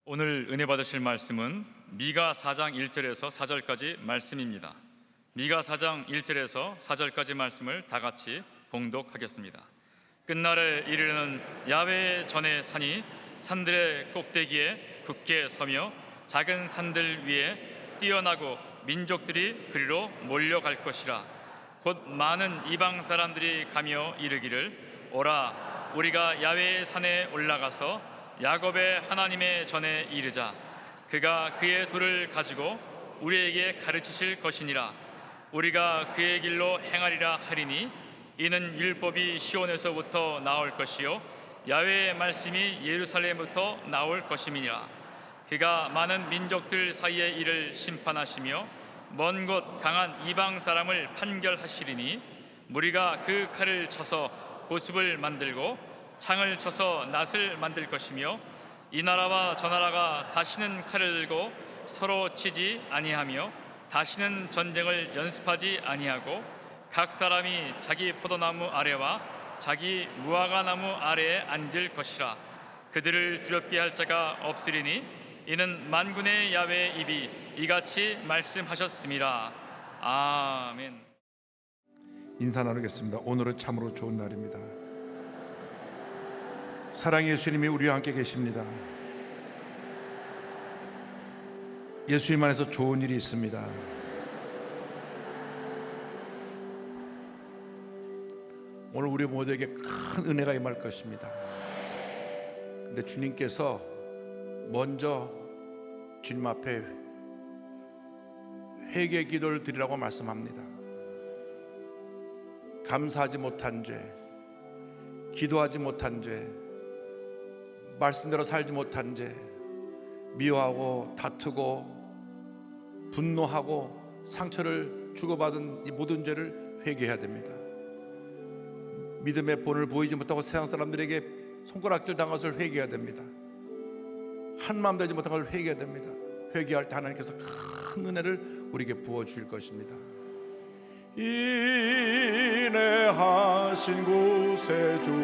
오늘 은혜 받으실 말씀은 미가 4장 1절에서 4절까지 말씀입니다. 미가 4장 1절에서 4절까지 말씀을 다 같이 봉독하겠습니다. 끝날에 이르는 야훼의 전의 산이 산들의 꼭대기에 굳게 서며 작은 산들 위에 뛰어나고 민족들이 그리로 몰려갈 것이라. 곧 많은 이방 사람들이 가며 이르기를 오라 우리가 야훼의 산에 올라가서 야곱의 하나님의 전에 이르자. 그가 그의 도를 가지고 우리에게 가르치실 것이니라. 우리가 그의 길로 행하리라 하리니 이는 율법이 시온에서부터 나올 것이요 야훼의 말씀이 예루살렘부터 나올 것임이니라. 그가 많은 민족들 사이의 일을 심판하시며 먼 곳 강한 이방 사람을 판결하시리니 무리가 그 칼을 쳐서 보습을 만들고 창을 쳐서 낫을 만들 것이며 이 나라와 저 나라가 다시는 칼을 들고 서로 치지 아니하며 다시는 전쟁을 연습하지 아니하고 각 사람이 자기 포도나무 아래와 자기 무화과나무 아래에 앉을 것이라. 그들을 두렵게 할 자가 없으리니 이는 만군의 야훼의 입이 이같이 말씀하셨음이라. 아멘. 인사 나누겠습니다. 오늘은 참으로 좋은 날입니다. 사랑의 예수님이 우리와 함께 계십니다. 예수님 안에서 좋은 일이 있습니다. 오늘 우리 모두에게 큰 은혜가 임할 것입니다. 근데 주님께서 먼저 주님 앞에 회개 기도를 드리라고 말씀합니다. 감사하지 못한 죄, 기도하지 못한 죄, 말씀대로 살지 못한 죄, 미워하고 다투고 분노하고 상처를 주고받은 이 모든 죄를 회개해야 됩니다. 믿음의 본을 보이지 못하고 세상 사람들에게 손가락질 당한 것을 회개해야 됩니다. 한마음 되지 못한 것을 회개해야 됩니다. 회개할 때 하나님께서 큰 은혜를 우리에게 부어주실 것입니다. 인내하신 곳에 주여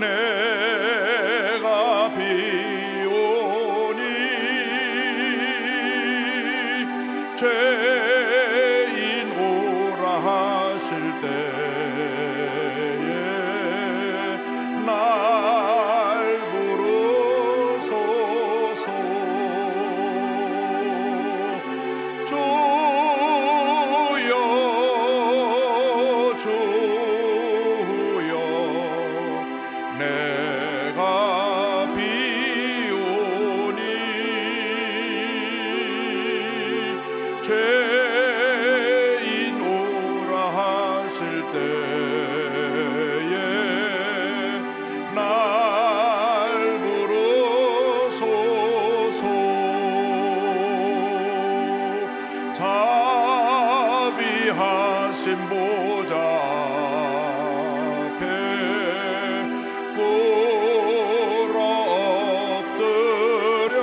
내가 비오니 죄인 오라 하실 때에 날 부르소서. 주여 주여 내가 비오니 죄인 오라 하실 때에 날 부르소서. 자비하신 보좌 앞에 꿇어 엎드려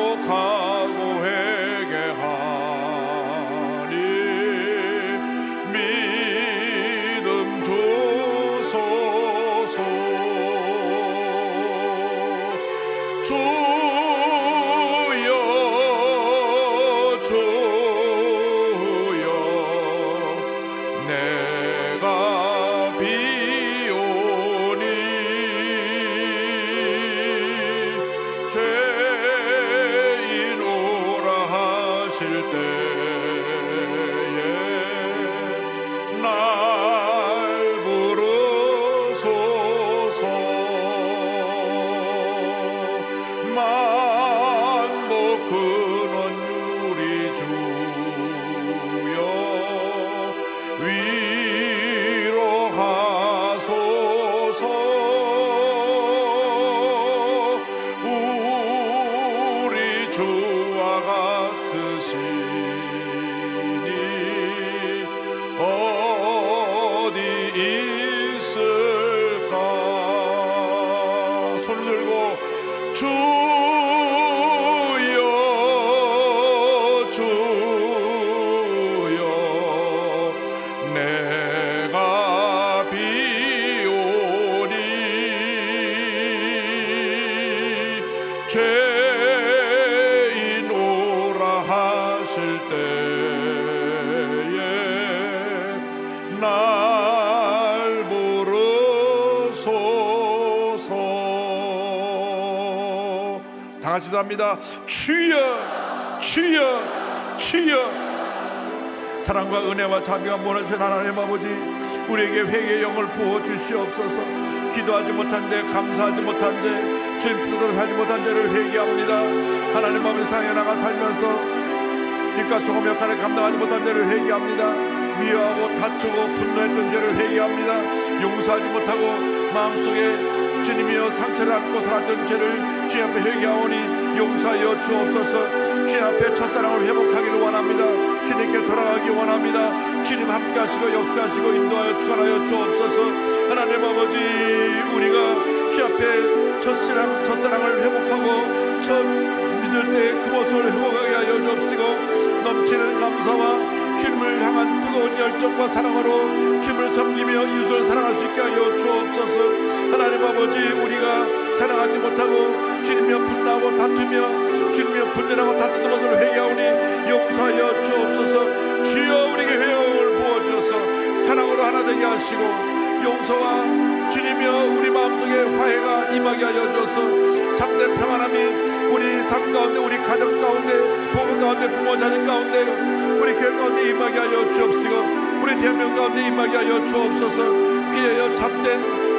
자복하고 회개하니 믿음 주소서. 주여 주여 내가 비오니 죄인 오라 하실 때에 날 부르소서. 만복 근원 유리 주여 위로하소서. 우리 주와 같으시니 어디 있을까. 손을 들고 주여 주여 내가 때에 날 부르소서. 다 같이 기도합니다. 주여 주여 주여. 사랑과 은혜와 자비가 무너진 하나님 아버지, 우리에게 회개의 영을 부어주시옵소서. 기도하지 못한 죄, 감사하지 못한 죄, 주님 뜻대로 살지 못한 죄를 회개합니다. 하나님 아버지, 세상에 나가 살면서 빛과 소금 역할을 감당하지 못한 죄를 회개합니다. 미워하고 다투고 분노했던 죄를 회개합니다. 용서하지 못하고 마음속에 주님이여 상처를 안고 살았던 죄를 주님 앞에 회개하오니 용서하여 주옵소서. 주님 앞에 첫사랑을 회복하기를 원합니다. 주님께 돌아가기 원합니다. 주님 함께 하시고 역사하시고 인도하여 주관하여 주옵소서. 하나님 아버지, 우리가 주 앞에 첫사랑을 회복하고 첫 믿을 때 그 모습을 회복하게 하여 주옵시고, 넘치는 감사와 주님을 향한 뜨거운 열정과 사랑으로 주님을 섬기며 이웃을 사랑할 수 있게 하여 주옵소서. 하나님 아버지, 우리가 사랑하지 못하고 주님이여 분노하고 다투며 주님이여 분열하고 다투는 것을 회개하오니 용서하여 주옵소서. 주여, 우리에게 회복을 부어주셔서 사랑으로 하나 되게 하시고 용서와 주님이여 우리 마음속에 화해가 임하게 하여 주셔서 참된 평안함이 우리 삶 가운데, 우리 가정 가운데, 부부 가운데, 부모 자식 가운데, 우리 교회 가운데 임하게 하여 주옵시고, 우리 대한민국 가운데 임하게 하여 주옵소서. 그리하여 참된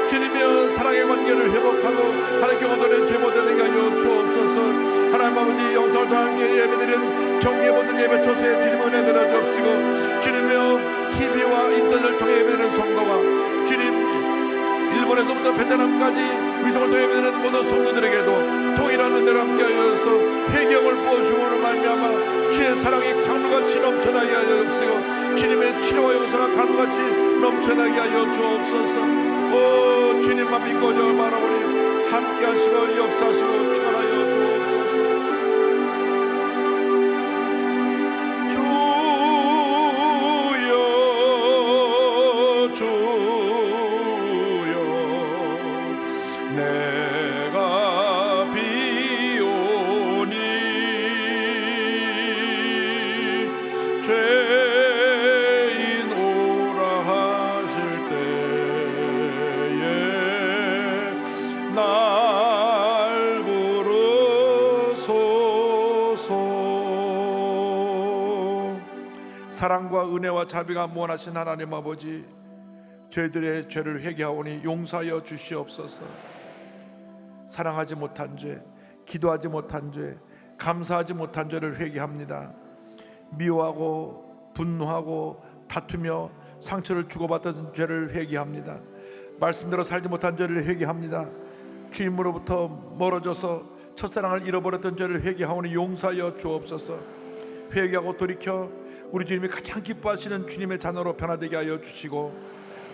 주님이여 사랑의 관계를 회복하고 하나님께 온전한 제모되게 하여 주옵소서. 하나님 아버지, 영상을 통한 예배드린 정리해 보는 예배 초소에 주님 은혜 내려 주옵시고, 주님이여 TV와 인터넷을 통해 예배드리는 성도와 주님 일본에서부터 베트남까지 위성을 통해 예배드리는 모든 성도들에게도 통일한 은혜를 함께 하여서 회개형을 부어주므로 말미암아 주의 사랑이 강물같이 넘쳐나게 하여 주옵시고, 주님의 치료와 용서가 강물같이 넘쳐나게 하여 주옵소서. 오 주님만 믿고 바라보니 함께 하시고 역사하시고 축원하여 주옵소서. 주여 주여 내가 비오니 죄인 오라 하실 때에 날 부르소서. 사랑과 은혜와 자비가 무한하신 하나님 아버지, 저희들의 죄를 회개하오니 용서하여 주시옵소서. 사랑하지 못한 죄, 기도하지 못한 죄, 감사하지 못한 죄를 회개합니다. 미워하고 분노하고 다투며 상처를 주고받던 죄를 회개합니다. 말씀대로 살지 못한 죄를 회개합니다. 주님으로부터 멀어져서 첫사랑을 잃어버렸던 죄를 회개하오니 용서하여 주옵소서. 회개하고 돌이켜 우리 주님이 가장 기뻐하시는 주님의 자녀로 변화되게 하여 주시고,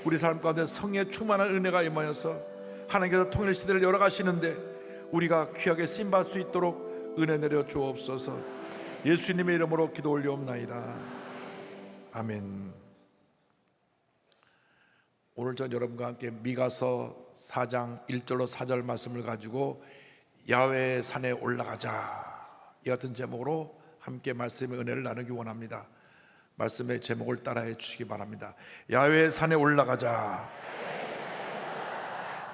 우리 삶 가운데 성령의 충만한 은혜가 임하여서 하나님께서 통일 시대를 열어가시는데 우리가 귀하게 쓰임받을 수 있도록 은혜 내려 주옵소서. 예수님의 이름으로 기도 올려옵나이다. 아멘. 오늘 전 여러분과 함께 미가서 4장 1절로 4절 말씀을 가지고 야훼의 산에 올라가자, 이 같은 제목으로 함께 말씀의 은혜를 나누기 원합니다. 말씀의 제목을 따라해 주시기 바랍니다. 야훼의 산에 올라가자.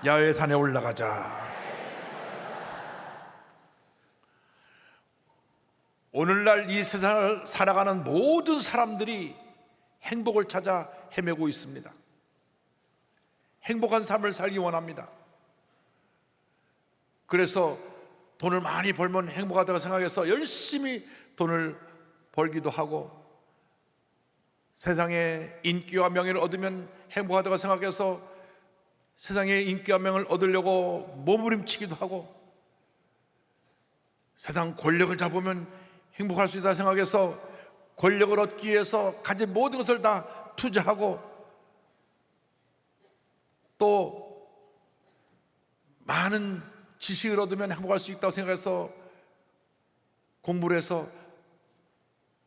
야훼의 산에 올라가자. 오늘날 이 세상을 살아가는 모든 사람들이 행복을 찾아 헤매고 있습니다. 행복한 삶을 살기 원합니다. 그래서 돈을 많이 벌면 행복하다고 생각해서 열심히 돈을 벌기도 하고, 세상에 인기와 명예를 얻으면 행복하다고 생각해서 세상의 인기와 명예를 얻으려고 몸부림치기도 하고, 세상 권력을 잡으면 행복할 수 있다 생각해서 권력을 얻기 위해서 가진 모든 것을 다 투자하고, 또 많은 지식을 얻으면 행복할 수 있다고 생각해서 공부를 해서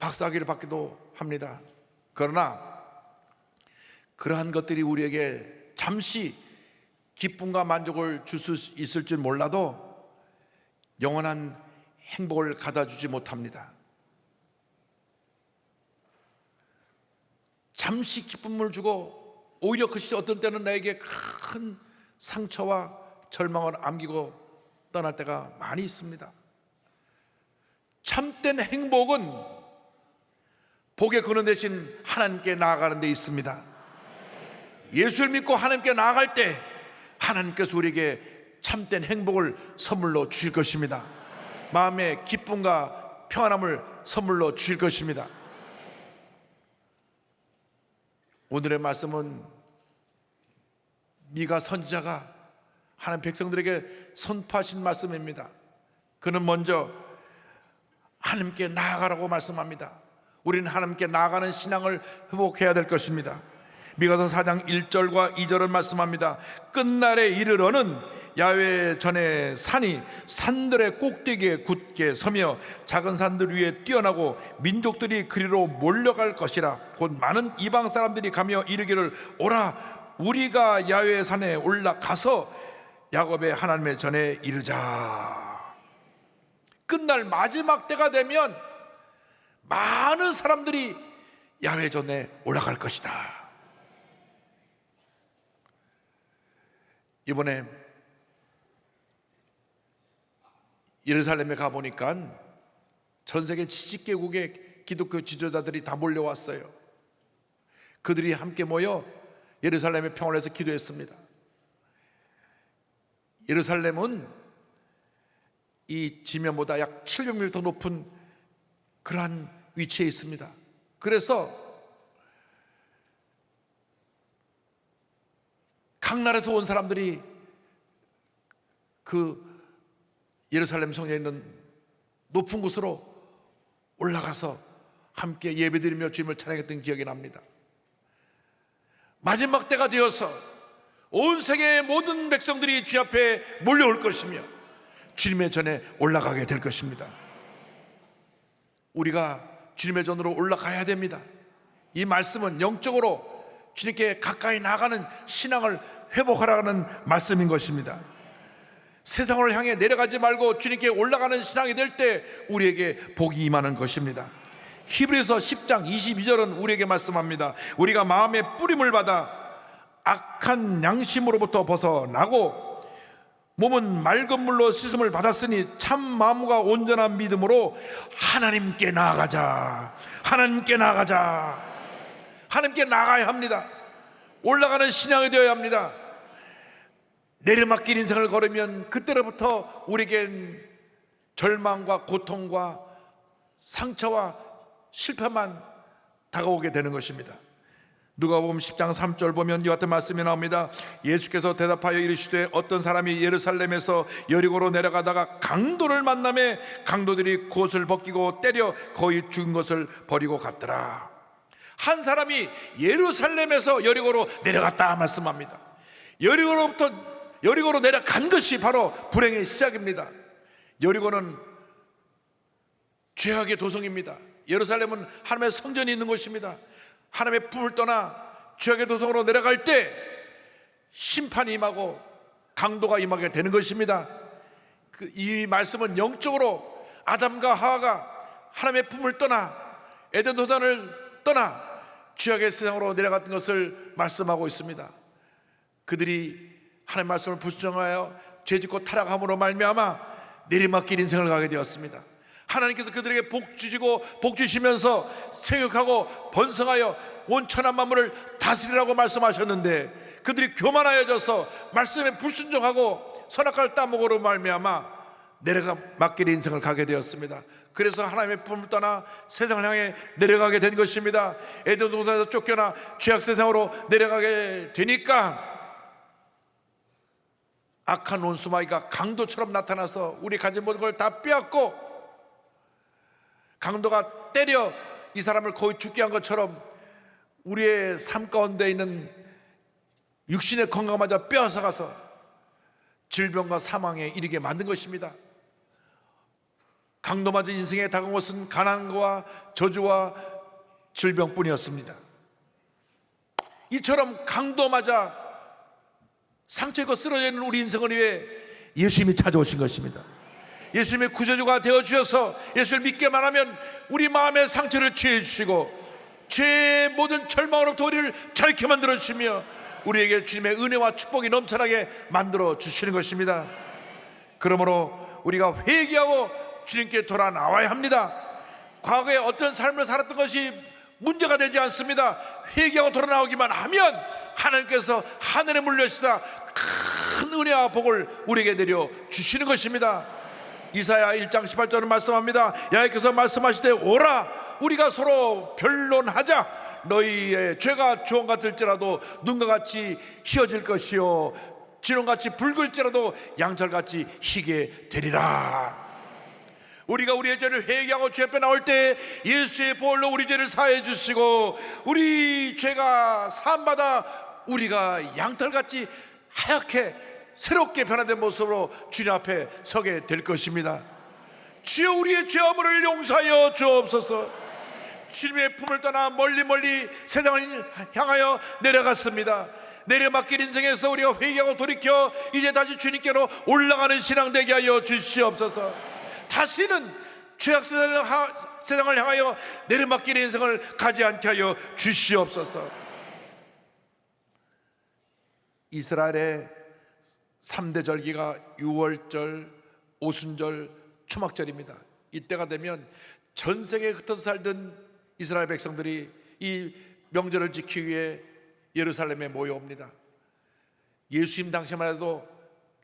박사학위를 받기도 합니다. 그러나 그러한 것들이 우리에게 잠시 기쁨과 만족을 줄 수 있을 줄 몰라도 영원한 행복을 가다 주지 못합니다. 잠시 기쁨을 주고 오히려 그것이 어떤 때는 나에게 큰 상처와 절망을 안기고 떠날 때가 많이 있습니다. 참된 행복은 복의 근원 대신 하나님께 나아가는 데 있습니다. 예수를 믿고 하나님께 나아갈 때 하나님께서 우리에게 참된 행복을 선물로 주실 것입니다. 마음의 기쁨과 평안함을 선물로 주실 것입니다. 오늘의 말씀은 미가 선지자가 하나님 백성들에게 선포하신 말씀입니다. 그는 먼저 하나님께 나아가라고 말씀합니다. 우리는 하나님께 나아가는 신앙을 회복해야 될 것입니다. 미가서 4장 1절과 2절을 말씀합니다. 끝날에 이르러는 야훼 전에 산이 산들의 꼭대기에 굳게 서며 작은 산들 위에 뛰어나고 민족들이 그리로 몰려갈 것이라. 곧 많은 이방 사람들이 가며 이르기를 오라 우리가 야훼 산에 올라가서 야곱의 하나님의 전에 이르자. 끝날 마지막 때가 되면 많은 사람들이 야훼 전에 올라갈 것이다. 이번에 예루살렘에 가보니까 전 세계 70개국의 기독교 지도자들이 다 몰려왔어요. 그들이 함께 모여 예루살렘의 평화를 위해서 기도했습니다. 예루살렘은 이 지면보다 약 700m 높은 그러한 위치에 있습니다. 그래서 각 나라에서 온 사람들이 그 예루살렘 성전에 있는 높은 곳으로 올라가서 함께 예배드리며 주님을 찬양했던 기억이 납니다. 마지막 때가 되어서 온 세계의 모든 백성들이 주님 앞에 몰려올 것이며 주님의 전에 올라가게 될 것입니다. 우리가 주님의 전으로 올라가야 됩니다. 이 말씀은 영적으로 주님께 가까이 나가는 신앙을 회복하라는 말씀인 것입니다. 세상을 향해 내려가지 말고 주님께 올라가는 신앙이 될 때 우리에게 복이 임하는 것입니다. 히브리서 10장 22절은 우리에게 말씀합니다. 우리가 마음의 뿌림을 받아 악한 양심으로부터 벗어나고 몸은 맑은 물로 씻음을 받았으니 참 마음과 온전한 믿음으로 하나님께 나아가자. 하나님께 나아가자. 하나님께 나아가야 합니다. 올라가는 신앙이 되어야 합니다. 내리막길 인생을 걸으면 그때로부터 우리에겐 절망과 고통과 상처와 실패만 다가오게 되는 것입니다. 누가복음 10장 3절 보면 이와 같은 말씀이 나옵니다. 예수께서 대답하여 이르시되 어떤 사람이 예루살렘에서 여리고로 내려가다가 강도를 만나매 강도들이 겉옷을 벗기고 때려 거의 죽은 것을 버리고 갔더라. 한 사람이 예루살렘에서 여리고로 내려갔다 말씀합니다. 여리고로 내려간 것이 바로 불행의 시작입니다. 여리고는 죄악의 도성입니다. 예루살렘은 하나님의 성전이 있는 곳입니다. 하나님의 품을 떠나 죄악의 도성으로 내려갈 때 심판이 임하고 강도가 임하게 되는 것입니다. 이 말씀은 영적으로 아담과 하와가 하나님의 품을 떠나 에덴 동산을 떠나 죄악의 세상으로 내려갔던 것을 말씀하고 있습니다. 그들이 하나님의 말씀을 불순종하여 죄짓고 타락함으로 말미암아 내리막길 인생을 가게 되었습니다. 하나님께서 그들에게 복 주시면서 생육하고 번성하여 온 천한 만물을 다스리라고 말씀하셨는데 그들이 교만하여져서 말씀에 불순종하고 선악과를 따먹으로 말미암아 내려막길 인생을 가게 되었습니다. 그래서 하나님의 품을 떠나 세상을 향해 내려가게 된 것입니다. 에덴 동산에서 쫓겨나 죄악 세상으로 내려가게 되니까 악한 원수마귀가 강도처럼 나타나서 우리 가진 모든 걸 다 빼앗고 강도가 때려 이 사람을 거의 죽게 한 것처럼 우리의 삶 가운데 있는 육신의 건강마저 빼앗아가서 질병과 사망에 이르게 만든 것입니다. 강도 맞은 인생에 다가온 것은 가난과 저주와 질병뿐이었습니다. 이처럼 강도 맞아 상처가 쓰러져 있는 우리 인생을 위해 예수님이 찾아오신 것입니다. 예수님의 구세주가 되어주셔서 예수를 믿게만 하면 우리 마음의 상처를 치유해 주시고 죄의 모든 절망으로부터 우리를 자유케 만들어 주시며 우리에게 주님의 은혜와 축복이 넘쳐나게 만들어 주시는 것입니다. 그러므로 우리가 회개하고 주님께 돌아 나와야 합니다. 과거에 어떤 삶을 살았던 것이 문제가 되지 않습니다. 회개하고 돌아 나오기만 하면 하나님께서 하늘에 물려시다 큰 은혜와 복을 우리에게 내려 주시는 것입니다. 이사야 1장 18절은 말씀합니다. 여호와께서 말씀하시되 오라 우리가 서로 변론하자. 너희의 죄가 주홍 같을지라도 눈과 같이 희어질 것이요 진홍같이 붉을지라도 양철같이 희게 되리라. 우리가 우리의 죄를 회개하고 죄 앞에 나올 때 예수의 보혈로 우리 죄를 사해 주시고 우리 죄가 사함받아 우리가 양털같이 하얗게 새롭게 변화된 모습으로 주님 앞에 서게 될 것입니다. 주여 우리의 죄악을 용서하여 주옵소서. 주님의 품을 떠나 멀리 세상을 향하여 내려갔습니다. 내려막길 인생에서 우리가 회개하고 돌이켜 이제 다시 주님께로 올라가는 신앙 되게 하여 주시옵소서. 다시는 죄악 세상을 향하여 내려막길 인생을 가지 않게 하여 주시옵소서. 이스라엘의 3대 절기가 유월절, 오순절, 초막절입니다. 이때가 되면 전 세계에 흩어져 살던 이스라엘 백성들이 이 명절을 지키기 위해 예루살렘에 모여옵니다. 예수님 당시만 해도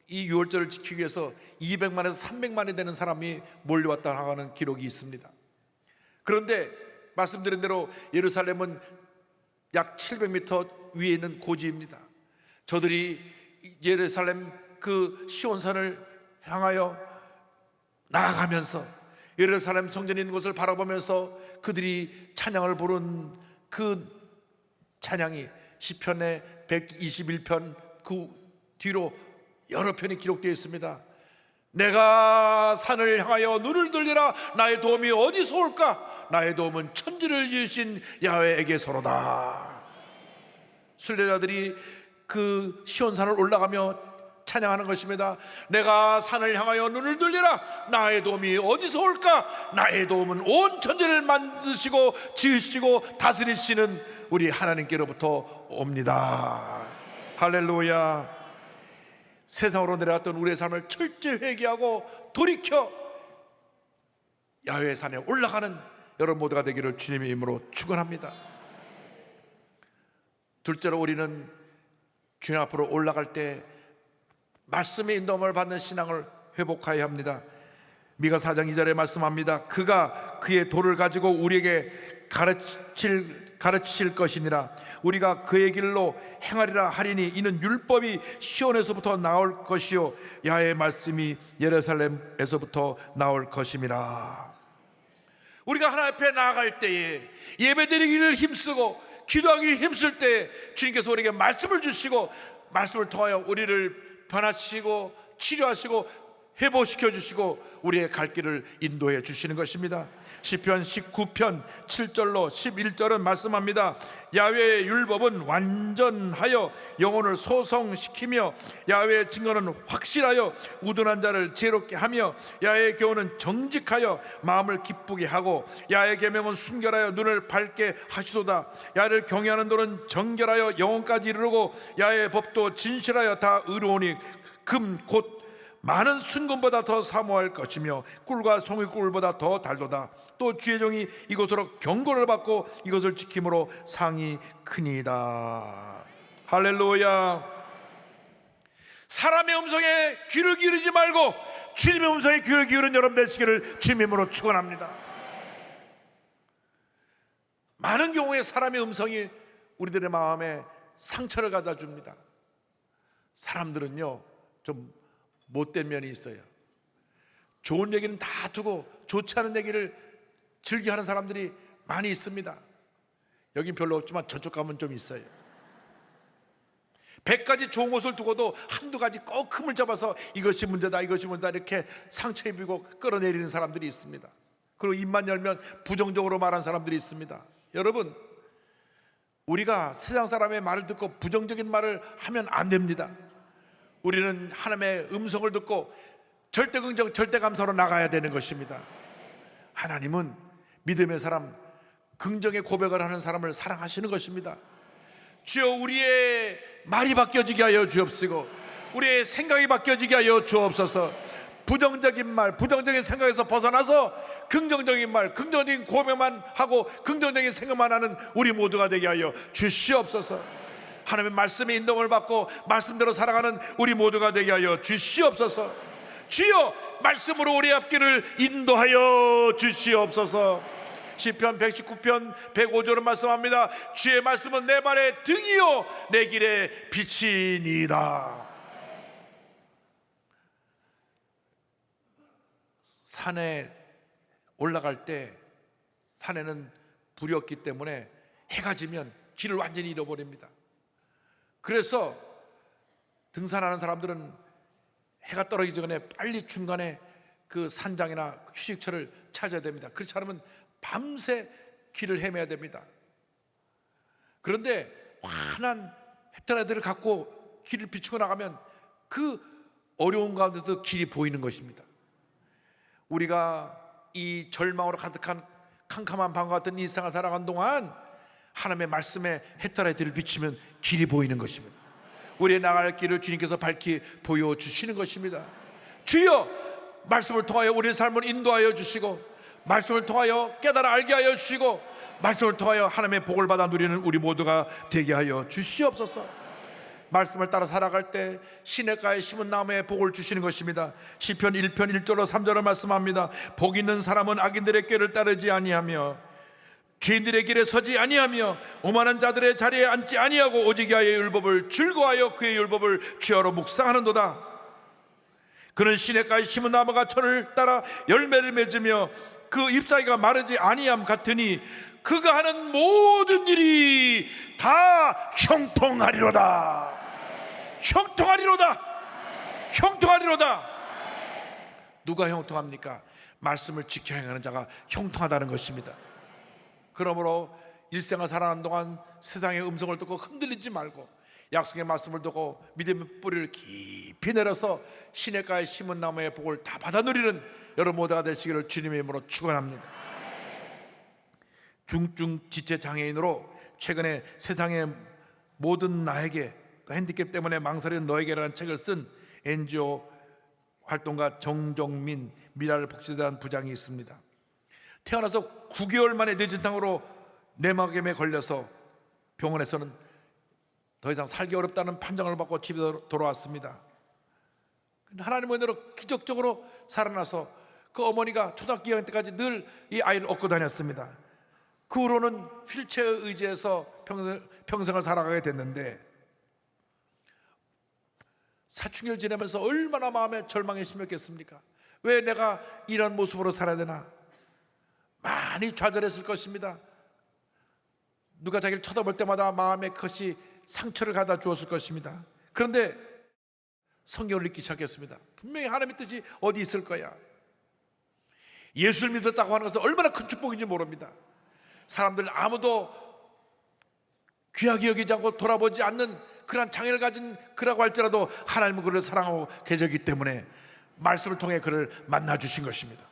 이 유월절을 지키기 위해서 200만에서 300만이 되는 사람이 몰려왔다 하는 기록이 있습니다. 그런데 말씀드린 대로 예루살렘은 약 700m 위에 있는 고지입니다. 저들이 예루살렘 그 시온산을 향하여 나아가면서 예루살렘 성전이 있는 곳을 바라보면서 그들이 찬양을 부른 그 찬양이 시편의 121편 그 뒤로 여러 편이 기록되어 있습니다. 내가 산을 향하여 눈을 들리라. 나의 도움이 어디서 올까? 나의 도움은 천지를 지으신 야훼에게서로다. 순례자들이 그 시온산을 올라가며 찬양하는 것입니다. 내가 산을 향하여 눈을 들리라. 나의 도움이 어디서 올까? 나의 도움은 온 천지를 만드시고 지으시고 다스리시는 우리 하나님께로부터 옵니다. 할렐루야. 세상으로 내려왔던 우리의 삶을 철저히 회개하고 돌이켜 야훼 산에 올라가는 여러분 모두가 되기를 주님의 이름으로 축원합니다. 둘째로 우리는 주님 앞으로 올라갈 때 말씀의 인도함을 받는 신앙을 회복하여야 합니다. 미가 4장 2절에 말씀합니다. 그가 그의 도를 가지고 우리에게 가르치실 것이니라. 우리가 그의 길로 행하리라 하리니 이는 율법이 시온에서부터 나올 것이요 야훼의 말씀이 예루살렘에서부터 나올 것임이라. 우리가 하나님 앞에 나아갈 때에 예배드리기를 힘쓰고 기도하기를 힘쓸 때 주님께서 우리에게 말씀을 주시고 말씀을 통하여 우리를 변화시키고 치료하시고 회복시켜 주시고 우리의 갈 길을 인도해 주시는 것입니다. 시편 19편 7절로 11절은 말씀합니다. 야훼의 율법은 완전하여 영혼을 소성시키며 야훼의 증거는 확실하여 우둔한 자를 지혜롭게 하며 야훼의 교훈은 정직하여 마음을 기쁘게 하고 야훼의 계명은 순결하여 눈을 밝게 하시도다. 야훼를 경외하는 도는 정결하여 영혼까지 이르르고 야훼의 법도 진실하여 다 의로우니 금 곧 많은 순금보다 더 사모할 것이며 꿀과 송이꿀보다 더 달도다. 또 주의 종이 이것으로 경고를 받고 이것을 지킴으로 상이 크니이다. 할렐루야. 사람의 음성에 귀를 기울이지 말고 주님의 음성에 귀를 기울인 여러분 되시기를 주님의 이름으로 축원합니다. 많은 경우에 사람의 음성이 우리들의 마음에 상처를 가져다 줍니다. 사람들은요 좀 못된 면이 있어요. 좋은 얘기는 다 두고 좋지 않은 얘기를 즐겨하는 사람들이 많이 있습니다. 여긴 별로 없지만 저쪽 가면 좀 있어요. 100가지 좋은 것을 두고도 한두 가지 꼭 흠을 잡아서 이것이 문제다 이것이 문제다 이렇게 상처 입히고 끌어내리는 사람들이 있습니다. 그리고 입만 열면 부정적으로 말하는 사람들이 있습니다. 여러분, 우리가 세상 사람의 말을 듣고 부정적인 말을 하면 안 됩니다. 우리는 하나님의 음성을 듣고 절대 긍정, 절대 감사로 나가야 되는 것입니다. 하나님은 믿음의 사람 긍정의 고백을 하는 사람을 사랑하시는 것입니다. 주여, 우리의 말이 바뀌어지게 하여 주옵시고 우리의 생각이 바뀌어지게 하여 주옵소서. 부정적인 말, 부정적인 생각에서 벗어나서 긍정적인 말, 긍정적인 고백만 하고 긍정적인 생각만 하는 우리 모두가 되게 하여 주시옵소서. 하나님의 말씀의 인도를 받고 말씀대로 살아가는 우리 모두가 되게 하여 주시옵소서. 주여, 말씀으로 우리 앞길을 인도하여 주시옵소서. 시편 119편 105절은 말씀합니다. 주의 말씀은 내 발의 등이요 내 길의 빛이니이다. 산에 올라갈 때 산에는 불이 없기 때문에 해가 지면 길을 완전히 잃어버립니다. 그래서 등산하는 사람들은 해가 떨어지기 전에 빨리 중간에 그 산장이나 휴식처를 찾아야 됩니다. 그렇지 않으면 밤새 길을 헤매야 됩니다. 그런데 환한 해탈라이트를 갖고 길을 비추고 나가면 그 어려운 가운데도 길이 보이는 것입니다. 우리가 이 절망으로 가득한 캄캄한 밤과 같은 일상을 살아가는 동안 하나님의 말씀에 해탈라이트를 비추면 길이 보이는 것입니다. 우리의 나갈 길을 주님께서 밝히 보여주시는 것입니다. 주여, 말씀을 통하여 우리의 삶을 인도하여 주시고 말씀을 통하여 깨달아 알게 하여 주시고 말씀을 통하여 하나님의 복을 받아 누리는 우리 모두가 되게 하여 주시옵소서. 말씀을 따라 살아갈 때 시냇가에 심은 나무에 복을 주시는 것입니다. 시편 1편 1절로 3절을 말씀합니다. 복 있는 사람은 악인들의 꾀를 따르지 아니하며 죄인들의 길에 서지 아니하며 오만한 자들의 자리에 앉지 아니하고 오직 야의 율법을 즐거워하여 그의 율법을 주야로 묵상하는도다. 그는 시냇가에 심은 나무가 철을 따라 열매를 맺으며 그 잎사귀가 마르지 아니함 같으니 그가 하는 모든 일이 다 형통하리로다. 형통하리로다. 형통하리로다. 누가 형통합니까? 말씀을 지켜 행하는 자가 형통하다는 것입니다. 그러므로 일생을 살아가는 동안 세상의 음성을 듣고 흔들리지 말고 약속의 말씀을 듣고 믿음의 뿌리를 깊이 내려서 시냇가에 심은 나무의 복을 다 받아 누리는 여러분 모두가 되시기를 주님의 이름으로 축원합니다. 중증 지체 장애인으로 최근에 세상의 모든 나에게 핸디캡 때문에 망설이는 너에게라는 책을 쓴 NGO 활동가 정종민 미랄 복지대한 부장이 있습니다. 태어나서 9개월 만에 뇌진탕으로 뇌막염에 걸려서 병원에서는 더 이상 살기 어렵다는 판정을 받고 집에 돌아왔습니다. 하나님의 은혜로 기적적으로 살아나서 그 어머니가 초등학교 2학년 때까지 늘 이 아이를 업고 다녔습니다. 그 후로는 휠체어에 의지해서 평생을 살아가게 됐는데 사춘기를 지내면서 얼마나 마음에 절망이 심했겠습니까? 왜 내가 이런 모습으로 살아야 되나? 많이 좌절했을 것입니다. 누가 자기를 쳐다볼 때마다 마음에 컷이 상처를 가다 주었을 것입니다. 그런데 성경을 읽기 시작했습니다. 분명히 하나님의 뜻이 어디 있을 거야. 예수를 믿었다고 하는 것은 얼마나 큰 축복인지 모릅니다. 사람들 아무도 귀하게 여기지 않고 돌아보지 않는 그런 장애를 가진 그라고 할지라도 하나님은 그를 사랑하고 계시기 때문에 말씀을 통해 그를 만나 주신 것입니다.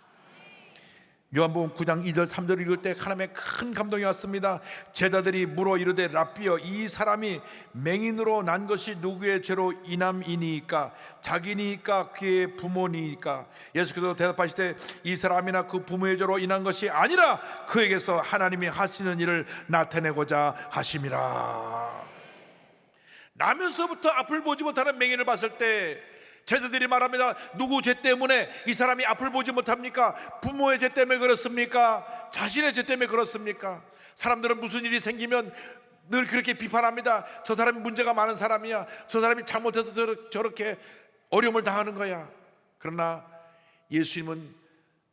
요한복음 9장 2절 3절 읽을 때 하나님의 큰 감동이 왔습니다. 제자들이 물어 이르되 랍비여 이 사람이 맹인으로 난 것이 누구의 죄로 인함이니까 자기니까 그의 부모니까 예수께서 대답하시되 이 사람이나 그 부모의 죄로 인한 것이 아니라 그에게서 하나님이 하시는 일을 나타내고자 하심이라. 나면서부터 앞을 보지 못하는 맹인을 봤을 때 제자들이 말합니다. 누구 죄 때문에 이 사람이 앞을 보지 못합니까? 부모의 죄 때문에 그렇습니까? 자신의 죄 때문에 그렇습니까? 사람들은 무슨 일이 생기면 늘 그렇게 비판합니다. 저 사람이 문제가 많은 사람이야. 저 사람이 잘못해서 저렇게 어려움을 당하는 거야. 그러나 예수님은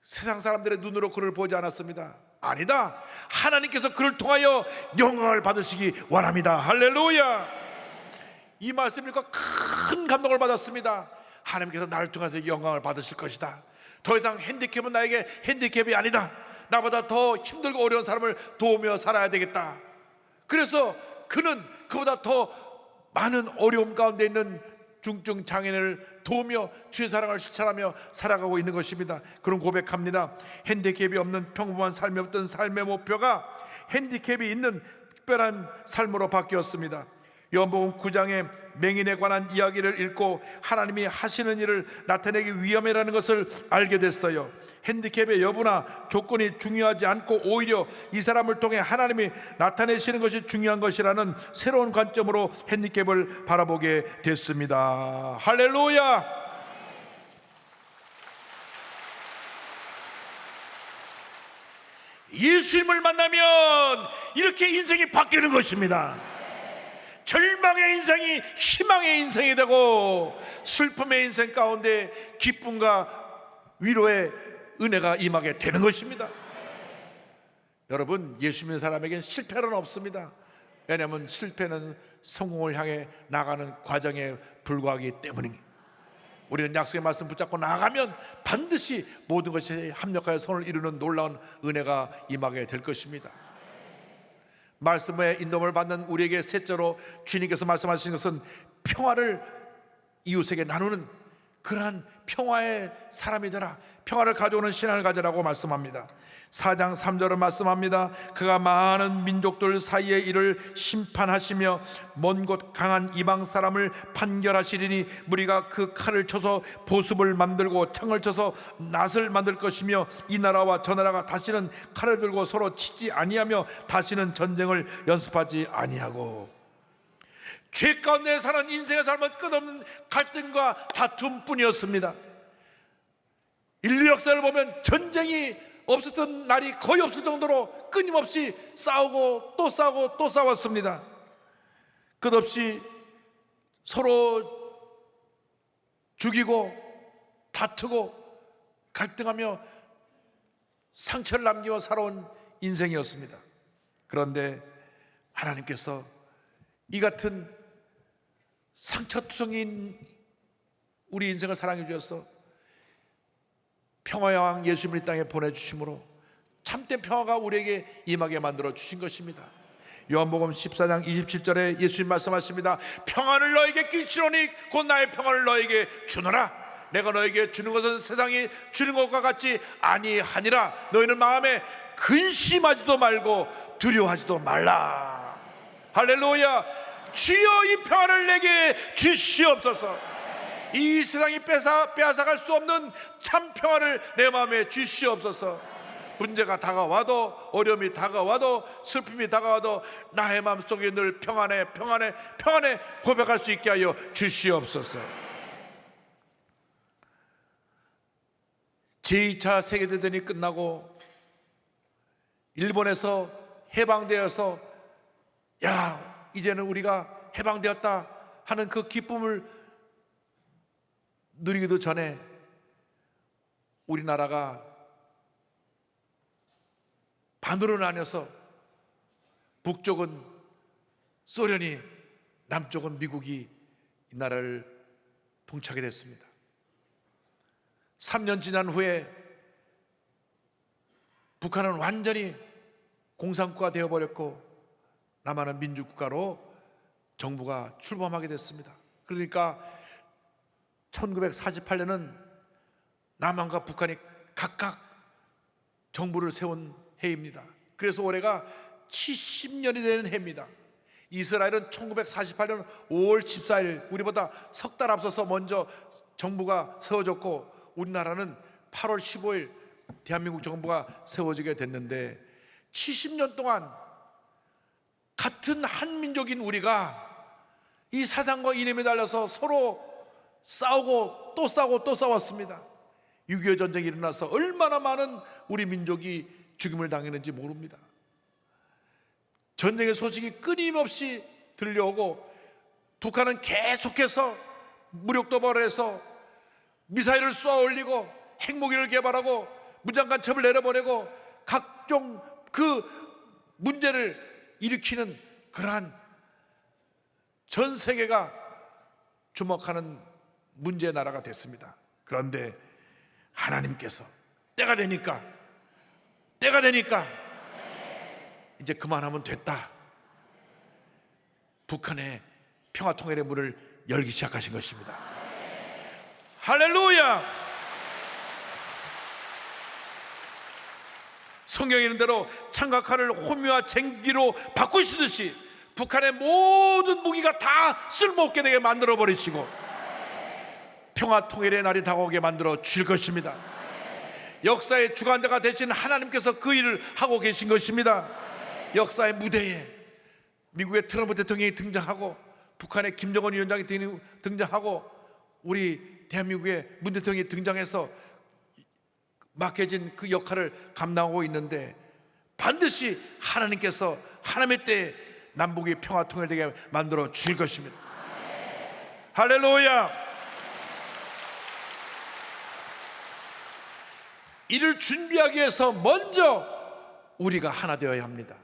세상 사람들의 눈으로 그를 보지 않았습니다. 아니다. 하나님께서 그를 통하여 영광을 받으시기 원합니다. 할렐루야. 이 말씀을 읽고 큰 감동을 받았습니다. 하나님께서 나를 통해서 영광을 받으실 것이다. 더 이상 핸디캡은 나에게 핸디캡이 아니다. 나보다 더 힘들고 어려운 사람을 도우며 살아야 되겠다. 그래서 그는 그보다 더 많은 어려움 가운데 있는 중증 장애인을 도우며 주의 사랑을 실천하며 살아가고 있는 것입니다. 그런 고백합니다. 핸디캡이 없는 평범한 삶이 없던 삶의 목표가 핸디캡이 있는 특별한 삶으로 바뀌었습니다. 요한복음 9장의 맹인에 관한 이야기를 읽고 하나님이 하시는 일을 나타내기 위함이라는 것을 알게 됐어요. 핸디캡의 여부나 조건이 중요하지 않고 오히려 이 사람을 통해 하나님이 나타내시는 것이 중요한 것이라는 새로운 관점으로 핸디캡을 바라보게 됐습니다. 할렐루야! 예수님을 만나면 이렇게 인생이 바뀌는 것입니다. 절망의 인생이 희망의 인생이 되고, 슬픔의 인생 가운데 기쁨과 위로의 은혜가 임하게 되는 것입니다. 여러분, 예수 믿는 사람에겐 실패는 없습니다. 왜냐하면 실패는 성공을 향해 나가는 과정에 불과하기 때문입니다. 우리는 약속의 말씀 붙잡고 나가면 반드시 모든 것이 합력하여 선을 이루는 놀라운 은혜가 임하게 될 것입니다. 말씀의 인도를 받는 우리에게 셋째로 주님께서 말씀하신 것은 평화를 이웃에게 나누는 그러한 평화의 사람이 되라, 평화를 가져오는 신앙을 가지라고 말씀합니다. 4장 3절을 말씀합니다. 그가 많은 민족들 사이에 이를 심판하시며 먼 곳 강한 이방 사람을 판결하시리니 무리가 그 칼을 쳐서 보습을 만들고 창을 쳐서 낫을 만들 것이며 이 나라와 저 나라가 다시는 칼을 들고 서로 치지 아니하며 다시는 전쟁을 연습하지 아니하고. 죄 가운데 사는 인생의 삶은 끝없는 갈등과 다툼뿐이었습니다. 인류 역사를 보면 전쟁이 없었던 날이 거의 없을 정도로 끊임없이 싸우고 또 싸우고 또 싸웠습니다. 끝없이 서로 죽이고 다투고 갈등하며 상처를 남기고 살아온 인생이었습니다. 그런데 하나님께서 이 같은 상처투성인 우리 인생을 사랑해 주셔서 평화의 왕 예수님을 이 땅에 보내주심으로 참된 평화가 우리에게 임하게 만들어 주신 것입니다. 요한복음 14장 27절에 예수님 말씀하십니다. 평안을 너에게 끼치노니 곧 나의 평안을 너에게 주노라. 내가 너에게 주는 것은 세상이 주는 것과 같지 아니하니라. 너희는 마음에 근심하지도 말고 두려워하지도 말라. 할렐루야. 주여 이 평안을 내게 주시옵소서. 이 세상이 빼앗아갈 수 없는 참 평안을 내 마음에 주시옵소서. 문제가 다가와도, 어려움이 다가와도, 슬픔이 다가와도 나의 마음속에 늘 평안해 평안해 평안해 고백할 수 있게 하여 주시옵소서. 제2차 세계대전이 끝나고 일본에서 해방되어서 야 이제는 우리가 해방되었다 하는 그 기쁨을 누리기도 전에 우리나라가 반으로 나뉘어서 북쪽은 소련이, 남쪽은 미국이 이 나라를 통치하게 됐습니다. 3년 지난 후에 북한은 완전히 공산국가 되어버렸고 남한은 민주국가로 정부가 출범하게 됐습니다. 그러니까 1948년은 남한과 북한이 각각 정부를 세운 해입니다. 그래서 올해가 70년이 되는 해입니다. 이스라엘은 1948년 5월 14일 우리보다 석 달 앞서서 먼저 정부가 세워졌고 우리나라는 8월 15일 대한민국 정부가 세워지게 됐는데 70년 동안 같은 한민족인 우리가 이 사단과 이념에 달려서 서로 싸우고 또 싸우고 또 싸웠습니다. 6.25 전쟁이 일어나서 얼마나 많은 우리 민족이 죽임을 당했는지 모릅니다. 전쟁의 소식이 끊임없이 들려오고 북한은 계속해서 무력 도발을 해서 미사일을 쏘아 올리고 핵무기를 개발하고 무장간첩을 내려보내고 각종 그 문제를 일으키는 그러한 전 세계가 주목하는 문제의 나라가 됐습니다. 그런데 하나님께서 때가 되니까 이제 그만하면 됐다. 북한의 평화통일의 문을 열기 시작하신 것입니다. 할렐루야. 성경에 있는 대로 창각칼을 호미와 쟁기로 바꾸시듯이 북한의 모든 무기가 다 쓸모없게 되게 만들어 버리시고 평화 통일의 날이 다가오게 만들어 주실 것입니다. 역사의 주관자가 되신 하나님께서 그 일을 하고 계신 것입니다. 역사의 무대에 미국의 트럼프 대통령이 등장하고 북한의 김정은 위원장이 등장하고 우리 대한민국의 문 대통령이 등장해서 맡겨진 그 역할을 감당하고 있는데 반드시 하나님께서 하나님의 때에 남북이 평화 통일되게 만들어 주실 것입니다. 할렐루야. 이를 준비하기 위해서 먼저 우리가 하나 되어야 합니다.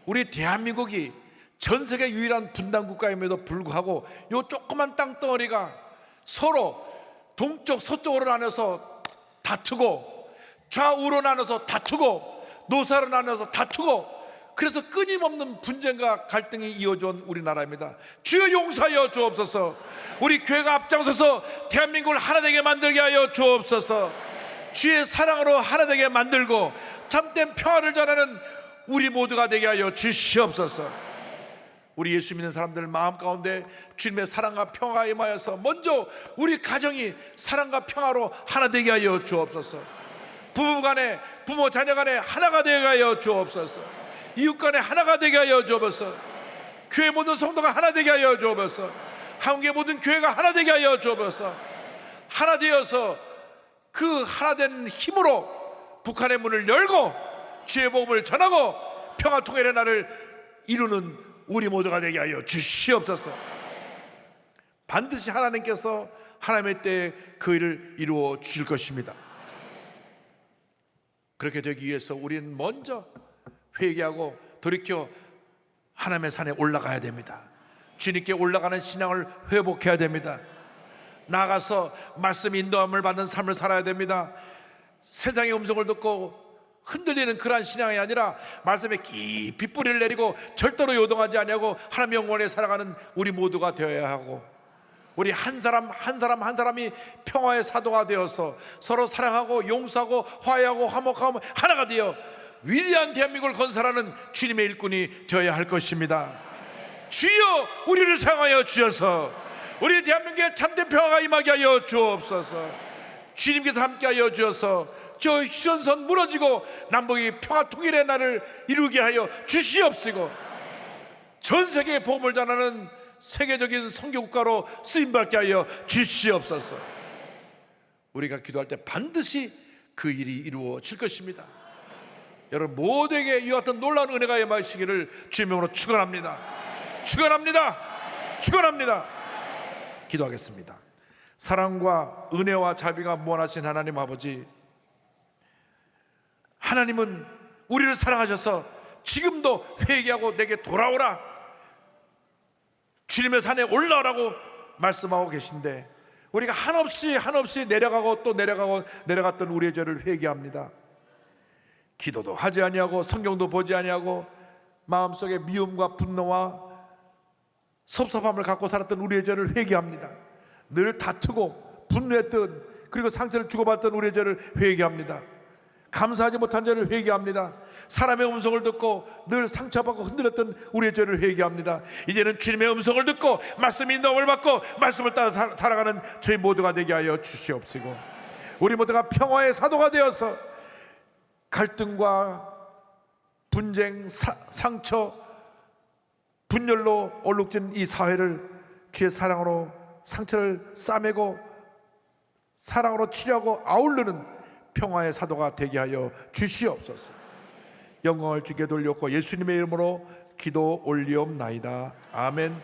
우리 대한민국이 전 세계 유일한 분단 국가임에도 불구하고 이 조그만 땅덩어리가 서로 동쪽 서쪽으로 나눠서 다투고 좌우로 나눠서 다투고 노사로 나눠서 다투고 그래서 끊임없는 분쟁과 갈등이 이어져온 우리나라입니다. 주여 용서하여 주옵소서. 우리 교회가 앞장서서 대한민국을 하나 되게 만들게 하여 주옵소서. 주의 사랑으로 하나 되게 만들고 참된 평화를 전하는 우리 모두가 되게 하여 주시옵소서. 우리 예수 믿는 사람들 마음 가운데 주님의 사랑과 평화가 임하여서 먼저 우리 가정이 사랑과 평화로 하나 되게 하여 주옵소서. 부부간에 부모 자녀간에 하나가 되게 하여 주옵소서. 이웃간에 하나가 되게 하여 주옵소서. 교회 모든 성도가 하나 되게 하여 주옵소서. 한국의 모든 교회가 하나 되게 하여 주옵소서. 하나 되어서 그 하나된 힘으로 북한의 문을 열고 주의 복음을 전하고 평화 통일의 날을 이루는 우리 모두가 되게 하여 주시옵소서. 반드시 하나님께서 하나님의 때에 그 일을 이루어 주실 것입니다. 그렇게 되기 위해서 우리는 먼저 회개하고 돌이켜 하나님의 산에 올라가야 됩니다. 주님께 올라가는 신앙을 회복해야 됩니다. 나아가서 말씀 인도함을 받는 삶을 살아야 됩니다. 세상의 음성을 듣고 흔들리는 그러한 신앙이 아니라 말씀에 깊이 뿌리를 내리고 절대로 요동하지 아니하고 하나님의 영원에 살아가는 우리 모두가 되어야 하고 우리 한 사람 한 사람이 평화의 사도가 되어서 서로 사랑하고 용서하고 화해하고 화목하고 하나가 되어 위대한 대한민국을 건설하는 주님의 일꾼이 되어야 할 것입니다. 주여 우리를 사랑하여 주셔서 우리 대한민국에 참된 평화가 임하게 하여 주옵소서. 주님께서 함께하여 주셔서 저 휴전선 무너지고 남북이 평화 통일의 날을 이루게 하여 주시옵시고 전 세계에 복음을 전하는 세계적인 선교국가로 쓰임받게 하여 주시옵소서. 우리가 기도할 때 반드시 그 일이 이루어질 것입니다. 여러분 모두에게 이와 같은 놀라운 은혜가 임하시기를 주님의 이름으로 축원합니다. 축원합니다. 축원합니다. 기도하겠습니다. 사랑과 은혜와 자비가 무한하신 하나님 아버지, 하나님은 우리를 사랑하셔서 지금도 회개하고 내게 돌아오라, 주님의 산에 올라오라고 말씀하고 계신데 우리가 한없이 내려가고 또 내려갔던 우리의 죄를 회개합니다. 기도도 하지 아니하고 성경도 보지 아니하고 마음속에 미움과 분노와 섭섭함을 갖고 살았던 우리의 죄를 회개합니다. 늘 다투고 분노했던 그리고 상처를 주고받던 우리의 죄를 회개합니다. 감사하지 못한 죄를 회개합니다. 사람의 음성을 듣고 늘 상처받고 흔들렸던 우리의 죄를 회개합니다. 이제는 주님의 음성을 듣고 말씀의 인도함을 받고 말씀을 따라 살아가는 저희 모두가 되게 하여 주시옵시고 우리 모두가 평화의 사도가 되어서 갈등과 분쟁, 상처, 분열로 얼룩진 이 사회를 주의 사랑으로 상처를 싸매고 사랑으로 치료하고 아우르는 평화의 사도가 되게 하여 주시옵소서. 영광을 주께 돌렸고 예수님의 이름으로 기도 올리옵나이다. 아멘.